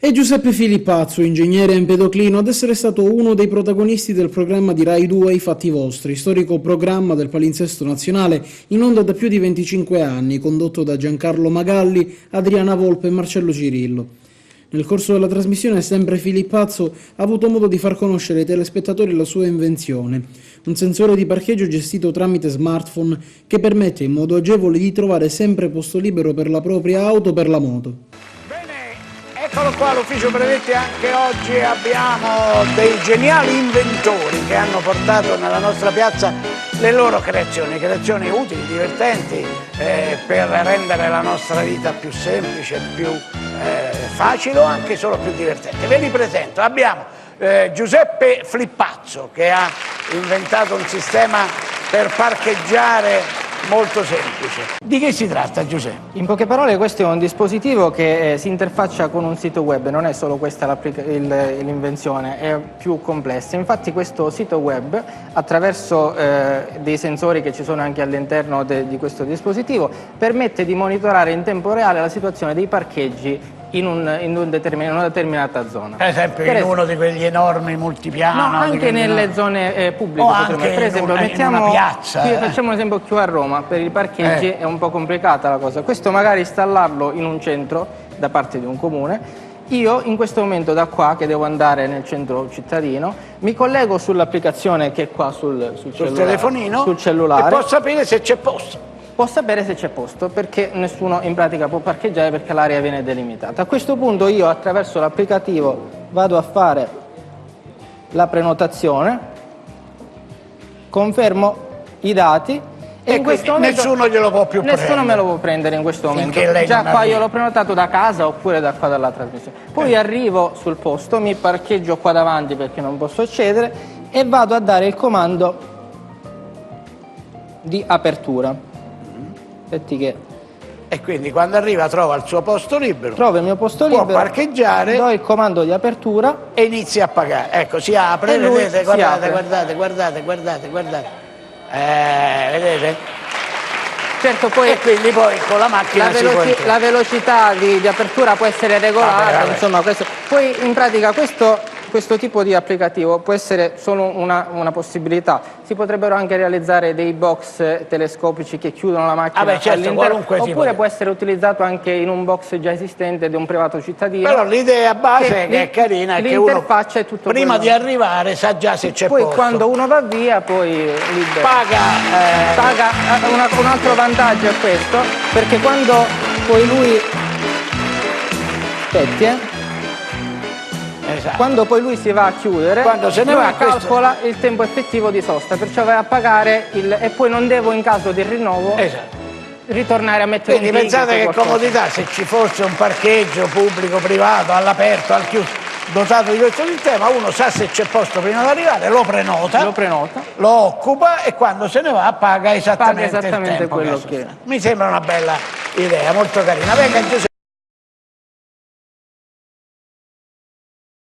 È Giuseppe Filippazzo, ingegnere empedoclino, ad essere stato uno dei protagonisti del programma di Rai 2 I Fatti Vostri, storico programma del palinsesto nazionale in onda da più di 25 anni, condotto da Giancarlo Magalli, Adriana Volpe e Marcello Cirillo. Nel corso della trasmissione sempre Filippazzo ha avuto modo di far conoscere ai telespettatori la sua invenzione, un sensore di parcheggio gestito tramite smartphone che permette in modo agevole di trovare sempre posto libero per la propria auto o per la moto. Eccolo qua all'ufficio brevetti, anche oggi abbiamo dei geniali inventori che hanno portato nella nostra piazza le loro creazioni utili, divertenti, per rendere la nostra vita più semplice, più facile o anche solo più divertente. Ve li presento, abbiamo Giuseppe Filippazzo che ha inventato un sistema per parcheggiare molto semplice. Di che si tratta, Giuseppe? In poche parole, questo è un dispositivo che si interfaccia con un sito web, non è solo questa l'invenzione, è più complessa. Infatti questo sito web, attraverso dei sensori che ci sono anche all'interno di questo dispositivo, permette di monitorare in tempo reale la situazione dei parcheggi in una determinata zona. Per esempio in uno di quegli enormi multipiano? No, anche nelle zone pubbliche. O anche per esempio, in una piazza. Facciamo un esempio qui a Roma, per i parcheggi è un po' complicata la cosa. Questo magari installarlo in un centro da parte di un comune. Io in questo momento da qua, che devo andare nel centro cittadino, mi collego sull'applicazione che è qua sul telefonino, sul cellulare, e posso sapere se c'è posto. Può sapere se c'è posto, perché nessuno in pratica può parcheggiare perché l'area viene delimitata. A questo punto io attraverso l'applicativo vado a fare la prenotazione, confermo i dati e in questo momento nessuno glielo può più prendere. Nessuno me lo può prendere in questo momento. Lei già qua io l'ho prenotato da casa oppure da qua dalla trasmissione. Poi arrivo sul posto, mi parcheggio qua davanti perché non posso accedere e vado a dare il comando di apertura. E quindi quando arriva trova il suo posto libero, trova il mio posto libero, può parcheggiare, do il comando di apertura e inizia a pagare. Ecco, si apre, vedete, guardate. Vedete? Certo, poi e quindi poi con la macchina la velocità di apertura può essere regolata, insomma, poi in pratica questo tipo di applicativo può essere solo una possibilità. Si potrebbero anche realizzare dei box telescopici che chiudono la macchina all'interno, oppure può essere utilizzato anche in un box già esistente di un privato cittadino. Però l'idea base che è carina è che uno è tutto prima di arrivare sa già se c'è posto. Poi quando uno va via poi libero. Paga. Un altro vantaggio è questo, perché quando poi lui quando poi lui si va a chiudere, quando se ne va, calcola il tempo effettivo di sosta, perciò vai a pagare e poi non devo in caso di rinnovo ritornare a mettere quindi pensate che comodità se ci fosse un parcheggio pubblico, privato, all'aperto, al chiuso, dotato di questo sistema, uno sa se c'è posto prima di arrivare, lo prenota, lo occupa e quando se ne va paga esattamente il tempo quello che... Mi sembra una bella idea, molto carina. Venga, Giuseppe.